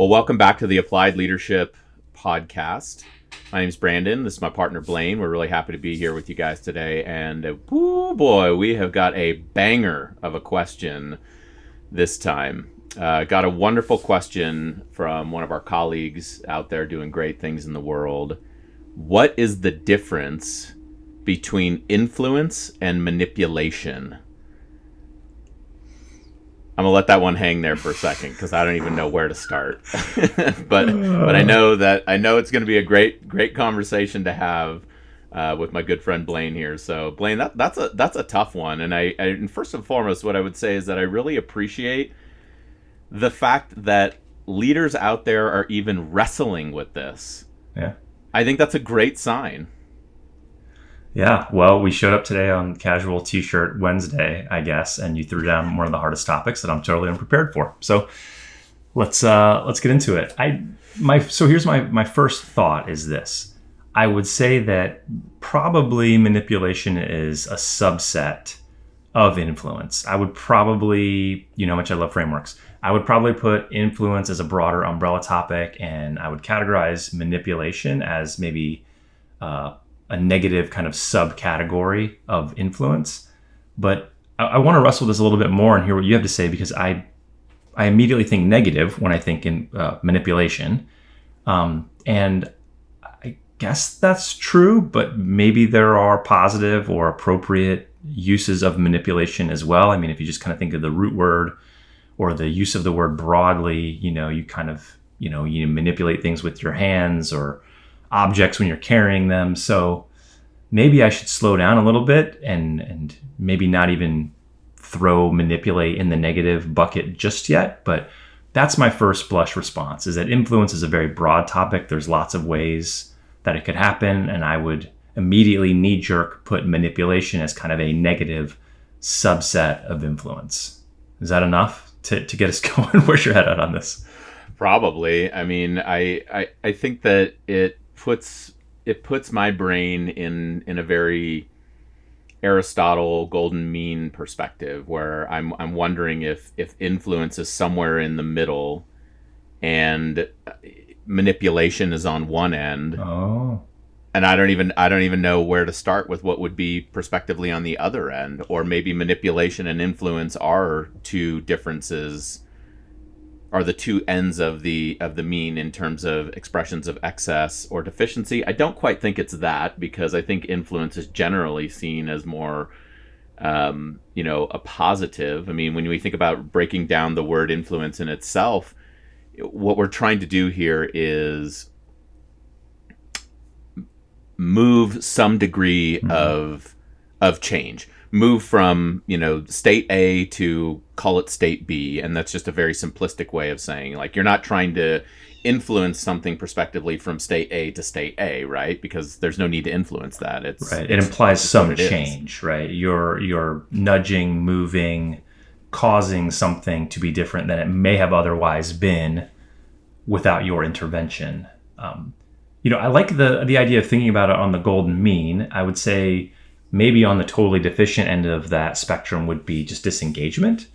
Well, welcome back to the Applied Leadership Podcast. My name's Brandon. This is my partner, Blaine. We're really happy to be here with you guys today. And, oh boy, we have got a banger of a question this time. Got a wonderful question from one of our colleagues out there doing great things in the world. What is the difference between influence and manipulation? I'm gonna let that one hang there for a second because I don't even know where to start. but I know it's gonna be a great conversation to have with my good friend Blaine here. So Blaine, that's a tough one. And first and foremost, what I would say is that I really appreciate the fact that leaders out there are even wrestling with this. Yeah. I think that's a great sign. Yeah, well, we showed up today on Casual T-shirt Wednesday, I guess, and you threw down one of the hardest topics that I'm totally unprepared for. So let's get into it. So here's my first thought is this. I would say that probably manipulation is a subset of influence. I would probably, you know how much I love frameworks. I would probably put influence as a broader umbrella topic, and I would categorize manipulation as maybe a negative kind of subcategory of influence. But I want to wrestle this a little bit more and hear what you have to say, because I immediately think negative when I think in manipulation. And I guess that's true, but maybe there are positive or appropriate uses of manipulation as well. I mean, if you just kind of think of the root word or the use of the word broadly, you kind of, you manipulate things with your hands or objects when you're carrying them. So maybe I should slow down a little bit and maybe not even throw manipulate in the negative bucket just yet. But that's my first blush response, is that influence is a very broad topic. There's lots of ways that it could happen. And I would immediately knee-jerk put manipulation as kind of a negative subset of influence. Is that enough to get us going? Where's your head at on this? Probably. I mean, I think that it puts my brain in a very Aristotle golden mean perspective, where I'm wondering if influence is somewhere in the middle and manipulation is on one end. Oh. And I don't even know where to start with what would be prospectively on the other end. Or maybe manipulation and influence are two differences, are the two ends of the mean in terms of expressions of excess or deficiency. I don't quite think it's that, because I think influence is generally seen as more, a positive. I mean, when we think about breaking down the word influence in itself, what we're trying to do here is move some degree of change. Move from, state A to call it state B. And that's just a very simplistic way of saying, like, you're not trying to influence something prospectively from state A to state A, right? Because there's no need to influence that. It implies some change, right? You're nudging, moving, causing something to be different than it may have otherwise been without your intervention. I like the idea of thinking about it on the golden mean. I would say maybe on the totally deficient end of that spectrum would be just disengagement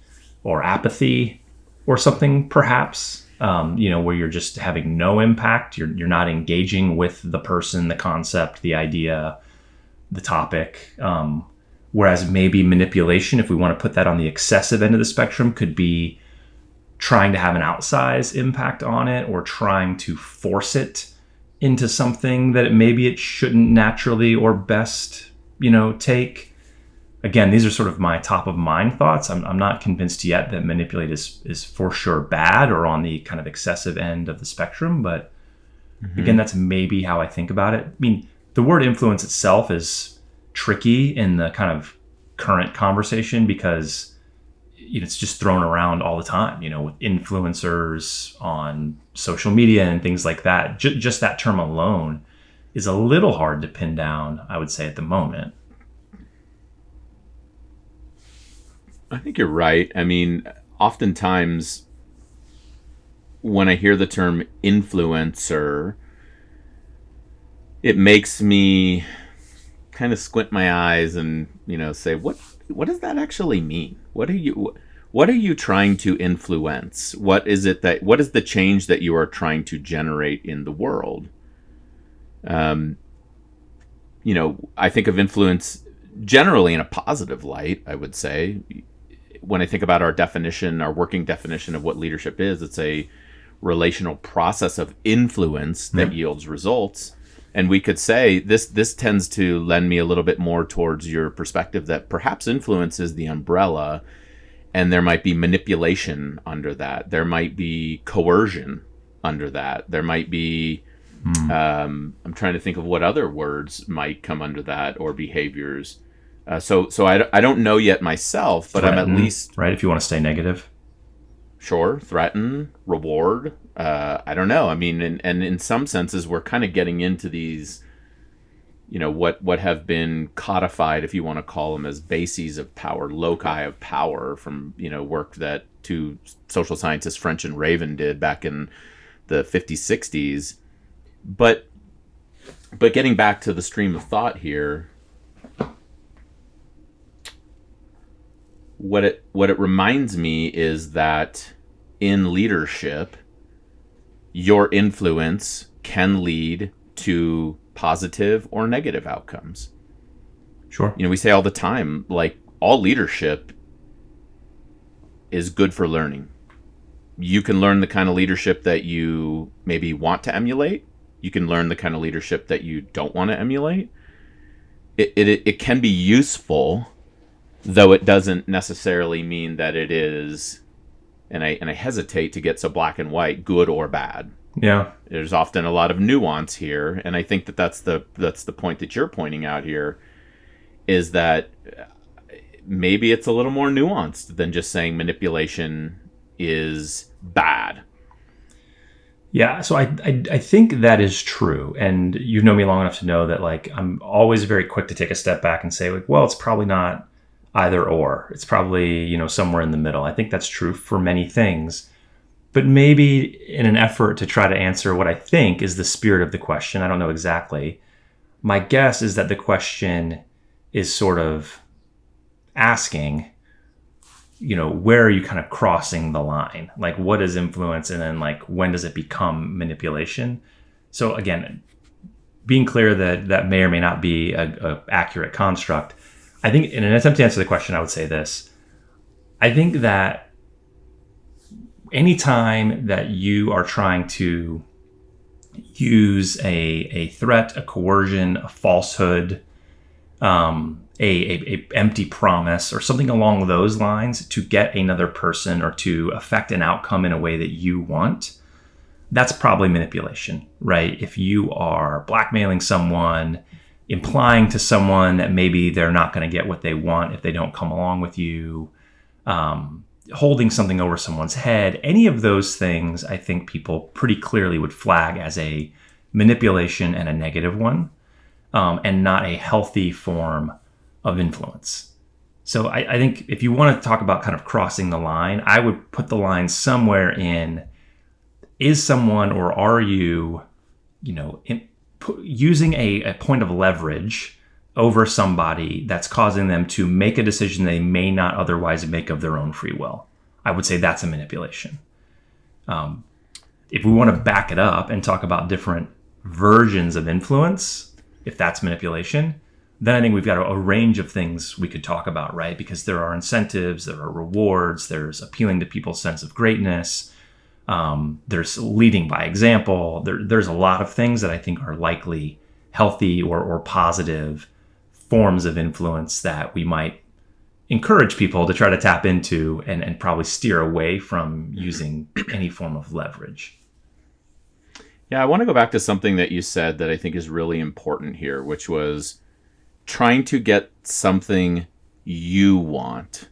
or apathy or something, perhaps, where you're just having no impact. You're not engaging with the person, the concept, the idea, the topic. Whereas maybe manipulation, if we want to put that on the excessive end of the spectrum, could be trying to have an outsized impact on it or trying to force it into something that maybe it shouldn't naturally or best take. Again, these are sort of my top of mind thoughts. I'm not convinced yet that manipulate is for sure bad or on the kind of excessive end of the spectrum. But again, that's maybe how I think about it. I mean, the word influence itself is tricky in the kind of current conversation because it's just thrown around all the time, with influencers on social media and things like that. Just that term alone is a little hard to pin down, I would say, at the moment. I think you're right. I mean, oftentimes when I hear the term influencer, it makes me kind of squint my eyes and, say, what does that actually mean? What What are you trying to influence? What is the change that you are trying to generate in the world? I think of influence generally in a positive light, I would say. When I think about our working definition of what leadership is, it's a relational process of influence that yields results. And we could say this tends to lend me a little bit more towards your perspective that perhaps influence is the umbrella, and there might be manipulation under that. There might be coercion under that. There might be, I'm trying to think of what other words might come under that, or behaviors. So I don't know yet myself, but Threaten, I'm at least... Right, if you want to stay negative. Sure, threaten, reward. I don't know. I mean, and in some senses, we're kind of getting into these, what have been codified, if you want to call them, as bases of power, loci of power, from work that two social scientists, French and Raven, did back in the 50s, 60s. But getting back to the stream of thought here, what it reminds me is that in leadership, your influence can lead to positive or negative outcomes. Sure. We say all the time, like, all leadership is good for learning. You can learn the kind of leadership that you maybe want to emulate. You can learn the kind of leadership that you don't want to emulate. It can be useful, though it doesn't necessarily mean that it is, and I hesitate to get so black and white, good or bad. Yeah. There's often a lot of nuance here, and I think that's the point that you're pointing out here, is that maybe it's a little more nuanced than just saying manipulation is bad. Yeah, so I think that is true, and you've known me long enough to know that, like, I'm always very quick to take a step back and say, like, well, it's probably not either or. It's probably, somewhere in the middle. I think that's true for many things, but maybe in an effort to try to answer what I think is the spirit of the question, I don't know exactly. My guess is that the question is sort of asking, where are you kind of crossing the line? Like, what is influence? And then, like, when does it become manipulation? So again, being clear that may or may not be a accurate construct. I think in an attempt to answer the question, I would say this. I think that anytime that you are trying to use a threat, a coercion, a falsehood, a empty promise, or something along those lines to get another person or to affect an outcome in a way that you want, that's probably manipulation, right? If you are blackmailing someone, implying to someone that maybe they're not going to get what they want if they don't come along with you, holding something over someone's head, any of those things, I think people pretty clearly would flag as a manipulation and a negative one, and not a healthy form of influence. So I think if you want to talk about kind of crossing the line, I would put the line somewhere in, is someone, or are you, using a point of leverage over somebody that's causing them to make a decision they may not otherwise make of their own free will. I would say that's a manipulation. If we want to back it up and talk about different versions of influence, if that's manipulation, then I think we've got a range of things we could talk about, right? Because there are incentives, there are rewards, there's appealing to people's sense of greatness, there's leading by example. There's a lot of things that I think are likely healthy or positive forms of influence that we might encourage people to try to tap into and probably steer away from using any form of leverage. Yeah, I want to go back to something that you said that I think is really important here, which was trying to get something you want.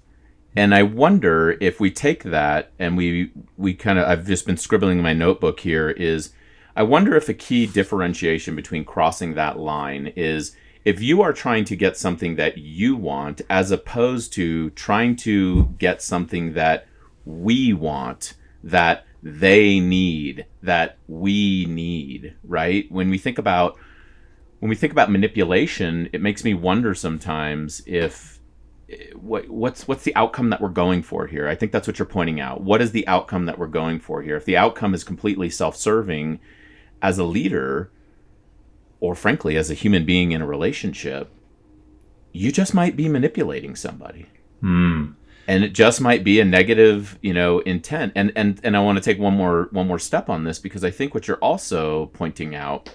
And I wonder if we take that and we kind of, I've just been scribbling in my notebook here, is I wonder if a key differentiation between crossing that line is if you are trying to get something that you want, as opposed to trying to get something that we want, that they need, that we need, right? When we think about manipulation, it makes me wonder sometimes if what's the outcome that we're going for here? I think that's what you're pointing out. What is the outcome that we're going for here? If the outcome is completely self-serving as a leader, or frankly as a human being in a relationship, you just might be manipulating somebody. And it just might be a negative, intent. And I want to take one more step on this, because I think what you're also pointing out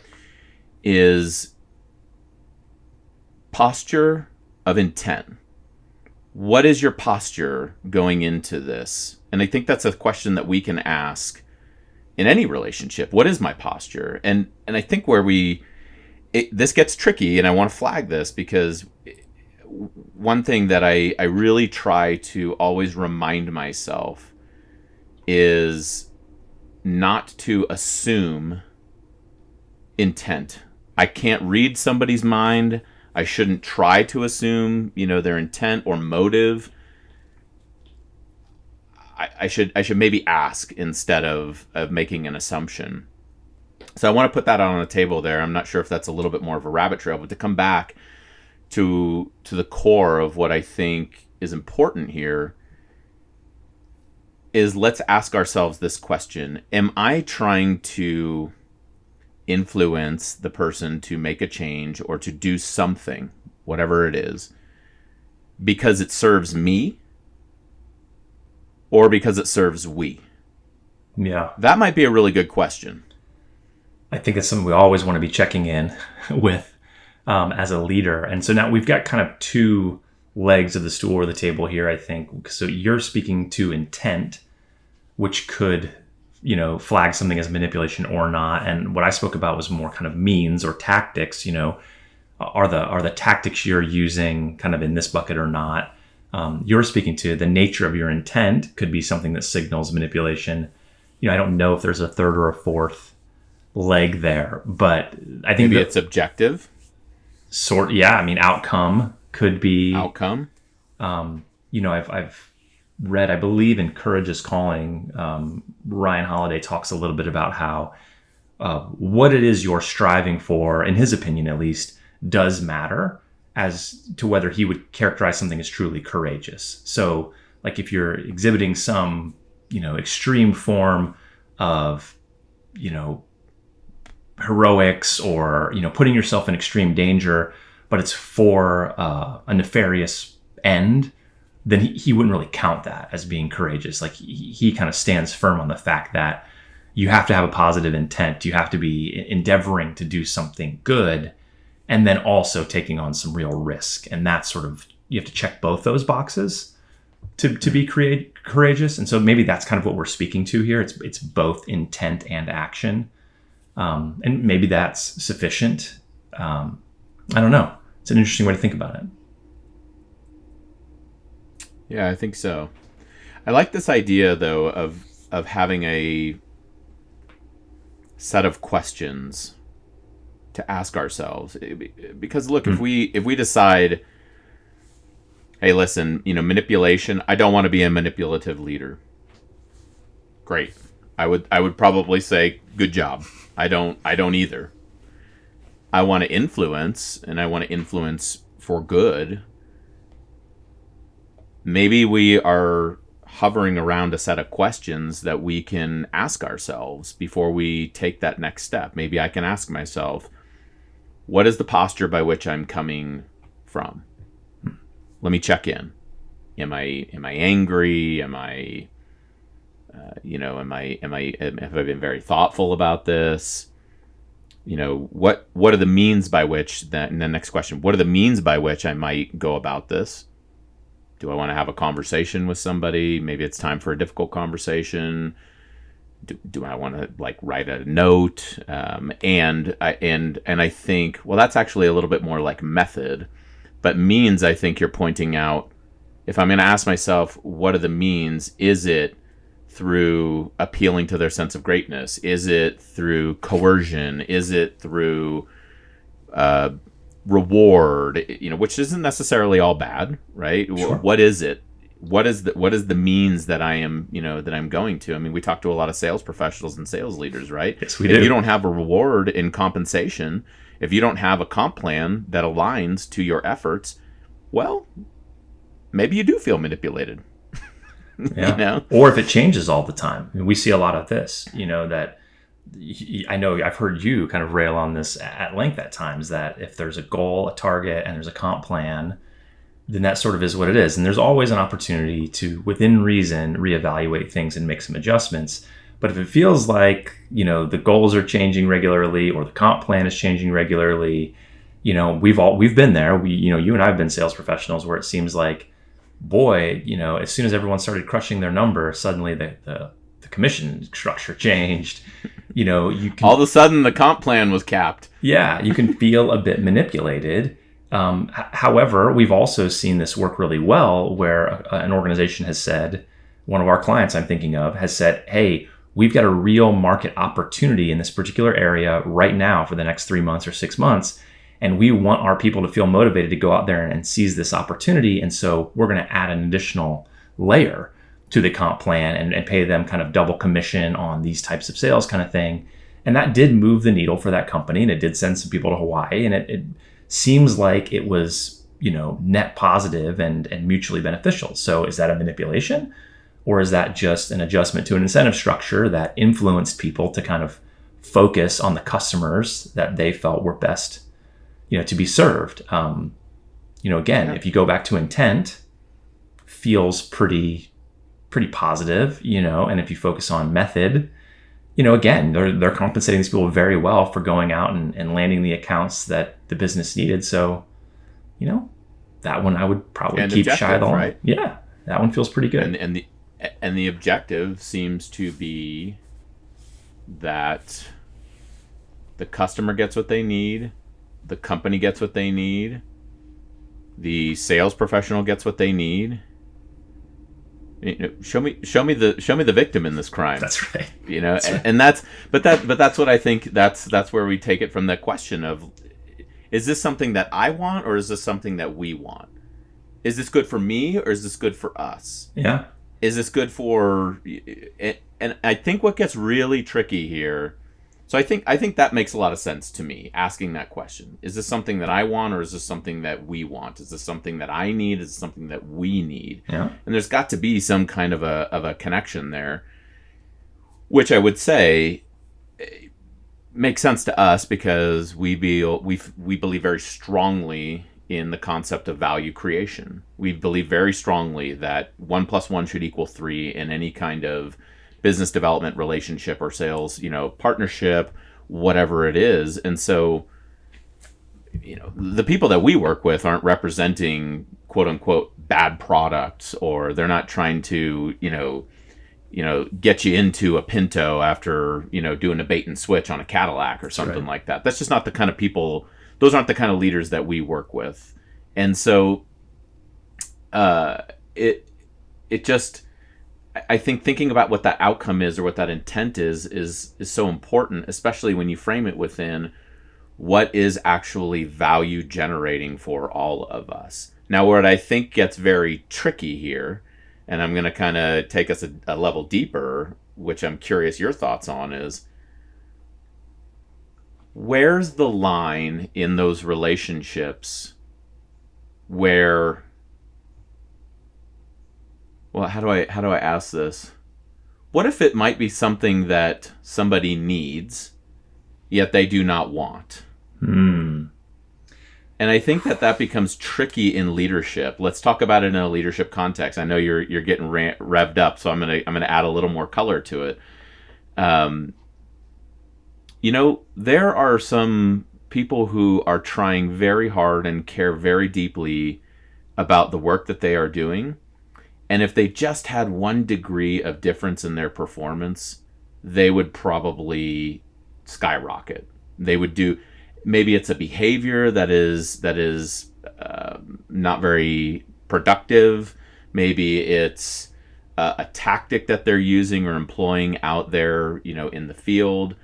is posture of intent. What is your posture going into this? And I think that's a question that we can ask in any relationship. What is my posture? And I think where this gets tricky, and I want to flag this, because one thing that I really try to always remind myself is not to assume intent. I can't read somebody's mind. I shouldn't try to assume, their intent or motive. I should maybe ask instead of making an assumption. So I want to put that on the table there. I'm not sure if that's a little bit more of a rabbit trail, but to come back to the core of what I think is important here is, let's ask ourselves this question. Am I trying to influence the person to make a change or to do something, whatever it is, because it serves me or because it serves we? Yeah. That might be a really good question. I think it's something we always want to be checking in with as a leader. And so now we've got kind of two legs of the stool or the table here, I think. So you're speaking to intent, which could, flag something as manipulation or not. And what I spoke about was more kind of means or tactics, are the tactics you're using kind of in this bucket or not? You're speaking to the nature of your intent could be something that signals manipulation. I don't know if there's a third or a fourth leg there, but I think maybe it's objective. Outcome could be outcome. I've read, I believe in Courage is Calling, Ryan Holiday talks a little bit about how what it is you're striving for, in his opinion at least, does matter as to whether he would characterize something as truly courageous. So like if you're exhibiting some, extreme form of, heroics or, putting yourself in extreme danger, but it's for a nefarious end, then he wouldn't really count that as being courageous. Like he kind of stands firm on the fact that you have to have a positive intent. You have to be endeavoring to do something good and then also taking on some real risk. And that's sort of, you have to check both those boxes to be courageous. And so maybe that's kind of what we're speaking to here. It's both intent and action. And maybe that's sufficient. I don't know. It's an interesting way to think about it. Yeah, I think so. I like this idea, though, of having a set of questions to ask ourselves. Because look, if we decide, hey, listen, manipulation, I don't want to be a manipulative leader. Great. I would probably say, good job. I don't either. I want to influence, and I want to influence for good. Maybe we are hovering around a set of questions that we can ask ourselves before we take that next step. Maybe I can ask myself, what is the posture by which I'm coming from? Let me check in. Am I angry? Have I been very thoughtful about this? What are the means by which that, and the next question, what are the means by which I might go about this? Do I want to have a conversation with somebody? Maybe it's time for a difficult conversation. Do I want to write a note? And I think, well, that's actually a little bit more like method, but means, I think you're pointing out, if I'm going to ask myself, what are the means? Is it through appealing to their sense of greatness? Is it through coercion? Is it through reward? Which isn't necessarily all bad, right? Sure. What is it? What is the means that I am, that I'm going to? I mean, we talk to a lot of sales professionals and sales leaders, right? Yes, we do. If you don't have a reward in compensation, if you don't have a comp plan that aligns to your efforts, well, maybe you do feel manipulated. Yeah. You know? Or if it changes all the time. I mean, we see a lot of this, that I know I've heard you kind of rail on this at length at times, that if there's a goal, a target, and there's a comp plan, then that sort of is what it is. And there's always an opportunity to, within reason, reevaluate things and make some adjustments. But if it feels like, the goals are changing regularly or the comp plan is changing regularly, we've been there. You and I have been sales professionals where it seems like, boy, as soon as everyone started crushing their number, suddenly the commission structure changed. You can, all of a sudden the comp plan was capped. Yeah, you can feel a bit manipulated. However, we've also seen this work really well where an organization has said, one of our clients I'm thinking of has said, hey, we've got a real market opportunity in this particular area right now for the next 3 months or 6 months. And we want our people to feel motivated to go out there and seize this opportunity. And so we're going to add an additional layer to the comp plan and pay them kind of double commission on these types of sales kind of thing. And that did move the needle for that company. And it did send some people to Hawaii. And it seems like it was, net positive and mutually beneficial. So is that a manipulation? Or is that just an adjustment to an incentive structure that influenced people to kind of focus on the customers that they felt were best to be served? Again, if you go back to intent, feels pretty positive, and if you focus on method, again, they're compensating these people very well for going out and landing the accounts that the business needed. So, that one I would probably keep shy of. Right? Yeah, that one feels pretty good. And the objective seems to be that the customer gets what they need, the company gets what they need, the sales professional gets what they need. Show me the victim in this crime. That's right. That's right. And that's what I think. That's where we take it from the question of, is this something that I want or is this something that we want? Is this good for me or is this good for us? Yeah. Is this good for? And I think what gets really tricky here. So I think that makes a lot of sense to me, asking that question. Is this something that I want or is this something that we want? Is this something that I need? Is this something that we need? Yeah. And there's got to be some kind of a connection there, which I would say makes sense to us because we believe very strongly in the concept of value creation. We believe very strongly that 1 + 1 should equal 3 in any kind of business development relationship or sales, partnership, whatever it is. And so, the people that we work with aren't representing quote unquote bad products, or they're not trying to, get you into a Pinto after, doing a bait and switch on a Cadillac or something right. like that. That's just not the kind of people, those aren't the kind of leaders that we work with. And so, it just, I think thinking about what that outcome is or what that intent is so important, especially when you frame it within what is actually value generating for all of us. Now, what I think gets very tricky here, and I'm going to kind of take us a level deeper, which I'm curious your thoughts on, is where's the line in those relationships where... Well, how do I ask this? What if it might be something that somebody needs, yet they do not want? And I think that becomes tricky in leadership. Let's talk about it in a leadership context. I know you're getting revved up, so I'm gonna add a little more color to it. There are some people who are trying very hard and care very deeply about the work that they are doing. And if they just had 1 degree of difference in their performance, they would probably skyrocket. They would do, maybe it's a behavior that is not very productive. Maybe it's a tactic that they're using or employing out there, in the field.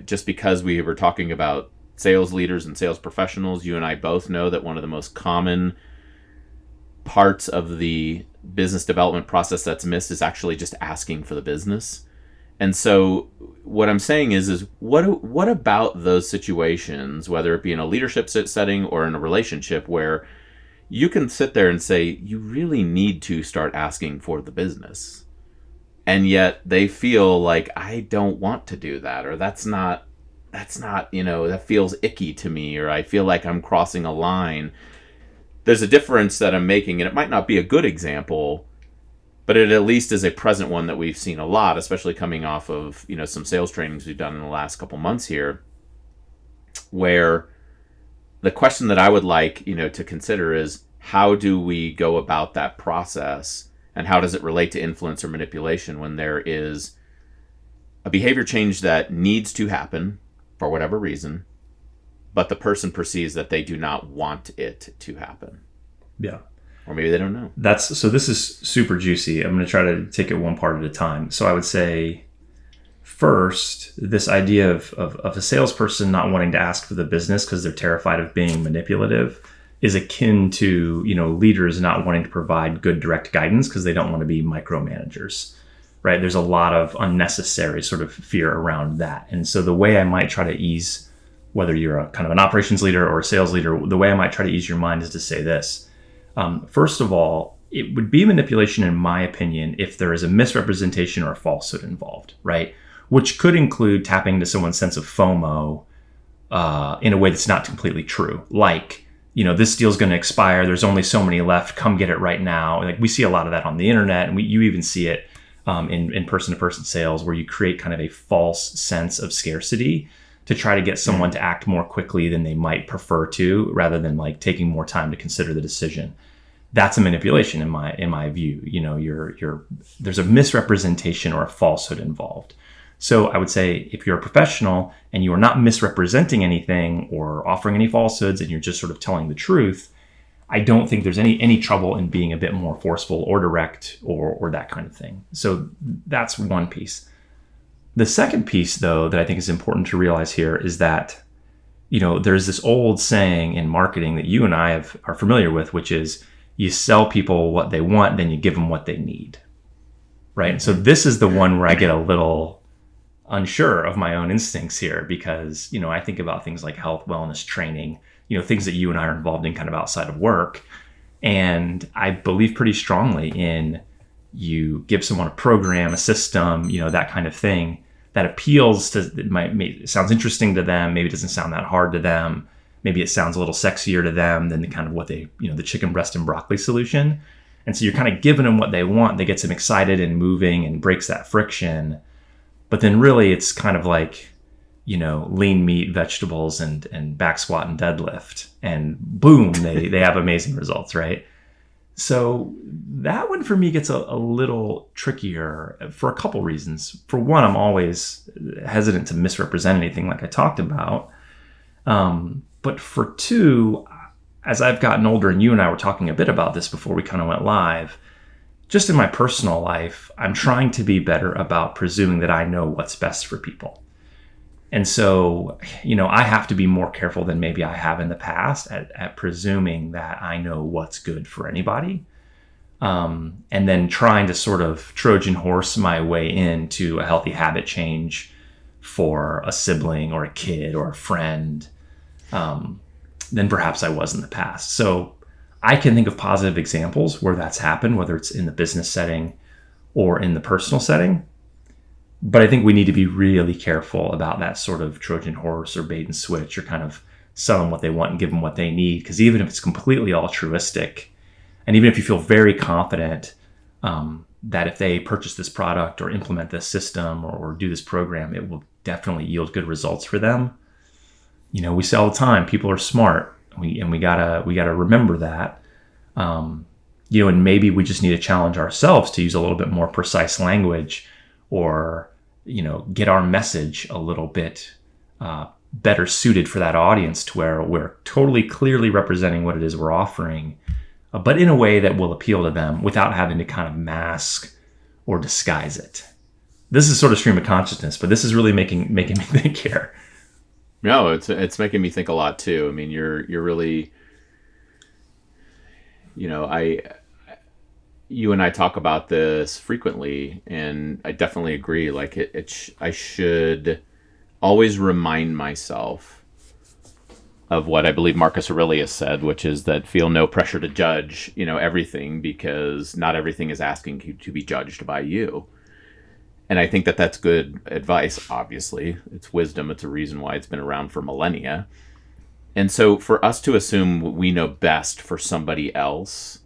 Just because we were talking about sales leaders and sales professionals, you and I both know that one of the most common parts of the business development process that's missed is actually just asking for the business. And so what I'm saying is what about those situations, whether it be in a leadership setting or in a relationship where you can sit there and say, you really need to start asking for the business. And yet they feel like, I don't want to do that, or that's not, that feels icky to me, or I feel like I'm crossing a line. There's a difference that I'm making, and it might not be a good example, but it at least is a present one that we've seen a lot, especially coming off of, some sales trainings we've done in the last couple months here, where the question that I would like, to consider is, how do we go about that process, and how does it relate to influence or manipulation when there is a behavior change that needs to happen for whatever reason, but the person perceives that they do not want it to happen. Yeah. Or maybe they don't know. So this is super juicy. I'm going to try to take it one part at a time. So I would say, first, this idea of a salesperson not wanting to ask for the business because they're terrified of being manipulative is akin to, leaders not wanting to provide good direct guidance because they don't want to be micromanagers, right? There's a lot of unnecessary sort of fear around that. And so the way I might try to ease, whether you're a kind of an operations leader or a sales leader, the way I might try to ease your mind is to say this. First of all, it would be manipulation, in my opinion, if there is a misrepresentation or a falsehood involved, right? Which could include tapping into someone's sense of FOMO in a way that's not completely true. Like, this deal's going to expire. There's only so many left. Come get it right now. Like, we see a lot of that on the internet, and you even see it in person-to-person sales, where you create kind of a false sense of scarcity to try to get someone to act more quickly than they might prefer to, rather than like taking more time to consider the decision. That's a manipulation in my view. There's a misrepresentation or a falsehood involved. So I would say, if you're a professional and you are not misrepresenting anything or offering any falsehoods, and you're just sort of telling the truth, I don't think there's any trouble in being a bit more forceful or direct or that kind of thing. So that's one piece. The second piece, though, that I think is important to realize here is that, there's this old saying in marketing that you and I are familiar with, which is, you sell people what they want, then you give them what they need, right? And so this is the one where I get a little unsure of my own instincts here, because, I think about things like health, wellness, training, things that you and I are involved in kind of outside of work. And I believe pretty strongly in, you give someone a program, a system, that kind of thing that appeals to, it sounds interesting to them. Maybe it doesn't sound that hard to them. Maybe it sounds a little sexier to them than the kind of what they, the chicken breast and broccoli solution. And so you're kind of giving them what they want. That gets them excited and moving and breaks that friction. But then really it's kind of like, lean meat, vegetables, and back squat and deadlift. And boom, they have amazing results, right? So that one for me gets a little trickier for a couple reasons. For one, I'm always hesitant to misrepresent anything like I talked about. But for two, as I've gotten older, and you and I were talking a bit about this before we kind of went live, just in my personal life, I'm trying to be better about presuming that I know what's best for people. And so, I have to be more careful than maybe I have in the past at presuming that I know what's good for anybody. And then trying to sort of Trojan horse my way into a healthy habit change for a sibling or a kid or a friend than perhaps I was in the past. So I can think of positive examples where that's happened, whether it's in the business setting or in the personal setting. But I think we need to be really careful about that sort of Trojan horse or bait and switch, or kind of sell them what they want and give them what they need. Because even if it's completely altruistic, and even if you feel very confident that if they purchase this product or implement this system or do this program, it will definitely yield good results for them. We say all the time, people are smart, and we gotta remember that. And maybe we just need to challenge ourselves to use a little bit more precise language, or get our message a little bit better suited for that audience, to where we're totally clearly representing what it is we're offering, but in a way that will appeal to them without having to kind of mask or disguise it. This is sort of stream of consciousness, but this is really making me think here. No, it's making me think a lot too. I mean, you're really, you and I talk about this frequently, and I definitely agree. Like I should always remind myself of what I believe Marcus Aurelius said, which is that feel no pressure to judge, everything, because not everything is asking you to be judged by you. And I think that that's good advice. Obviously, it's wisdom. It's a reason why it's been around for millennia. And so for us to assume we know best for somebody else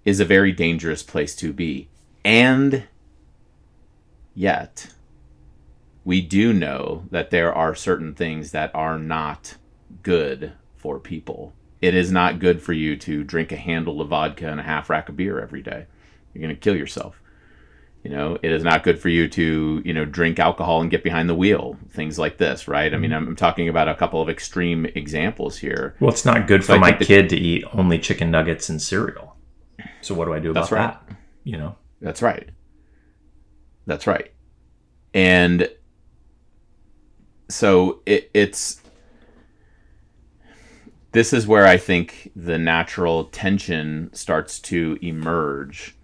is a very dangerous place to be. And yet, we do know that there are certain things that are not good for people. It is not good for you to drink a handle of vodka and a half rack of beer every day. You're going to kill yourself. It is not good for you to, drink alcohol and get behind the wheel. Things like this, right? I mean, I'm talking about a couple of extreme examples here. Well, it's not good for my kid to eat only chicken nuggets and cereal. So what do I do about that? That's right. That's right. And so this is where I think the natural tension starts to emerge.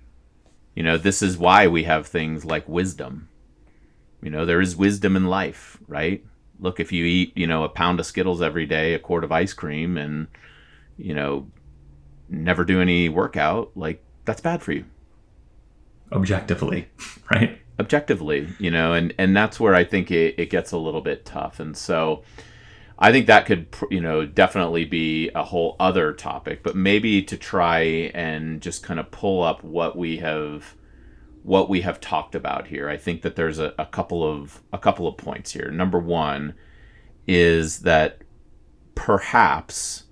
This is why we have things like wisdom. There is wisdom in life, right? Look, if you eat, a pound of Skittles every day, a quart of ice cream, and, never do any workout, like, that's bad for you. Objectively, right? Objectively, and that's where I think it gets a little bit tough. And so I think that could, definitely be a whole other topic, but maybe to try and just kind of pull up what we have talked about here. I think that there's a couple of points here. Number one is that perhaps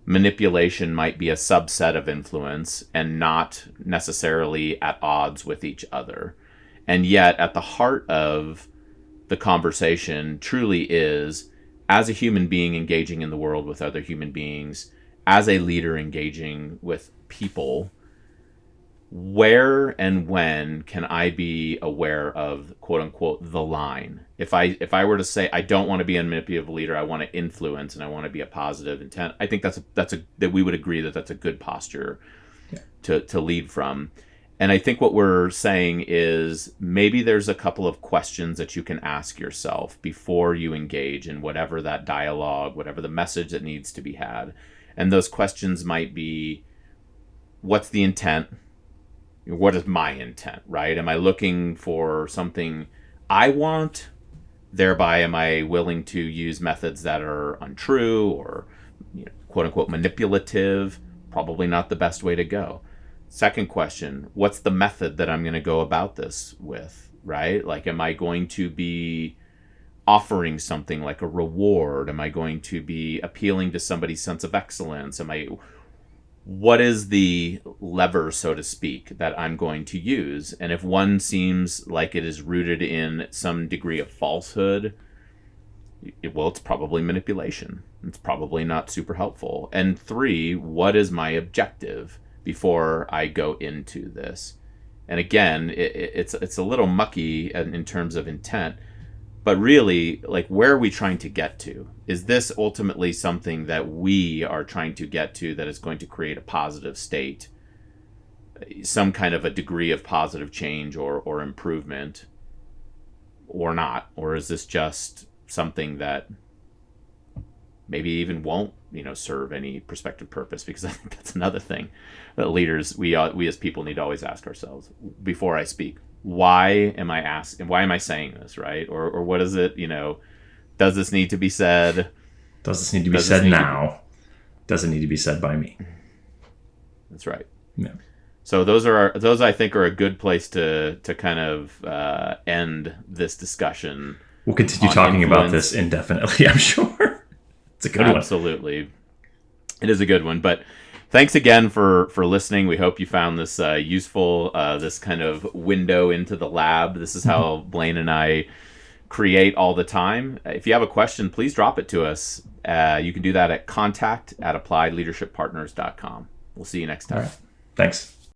manipulation might be a subset of influence and not necessarily at odds with each other. And yet at the heart of the conversation truly is, as a human being engaging in the world with other human beings, as a leader engaging with people, where and when can I be aware of, quote unquote, the line? If I were to say I don't want to be a manipulative leader, I want to influence and I want to be a positive intent, I think that we would agree that that's a good posture to lead from. And I think what we're saying is maybe there's a couple of questions that you can ask yourself before you engage in whatever that dialogue, whatever the message that needs to be had. And those questions might be, what's the intent? What is my intent, right? Am I looking for something I want? Thereby, am I willing to use methods that are untrue or, quote unquote, manipulative? Probably not the best way to go. Second question, what's the method that I'm going to go about this with, right? Like, am I going to be offering something like a reward? Am I going to be appealing to somebody's sense of excellence? What is the lever, so to speak, that I'm going to use? And if one seems like it is rooted in some degree of falsehood, it's probably manipulation. It's probably not super helpful. And three, what is my objective before I go into this? And again, it's a little mucky in terms of intent, but really, like, where are we trying to get to? Is this ultimately something that we are trying to get to that is going to create a positive state, some kind of a degree of positive change or improvement, or not? Or is this just something that maybe even won't, serve any prospective purpose? Because I think that's another thing that leaders, we as people need to always ask ourselves before I speak. Why am I saying this, right? Or what is it, does this need to be said? Does this need to be said now? Does it need to be said by me? That's right. Yeah. So those I think are a good place to kind of end this discussion. We'll continue talking about this indefinitely, I'm sure. It's a good one. Absolutely. It is a good one. But thanks again for listening. We hope you found this useful, this kind of window into the lab. This is how Blaine and I create all the time. If you have a question, please drop it to us. You can do that at contact@appliedleadershippartners.com. We'll see you next time. All right. Thanks.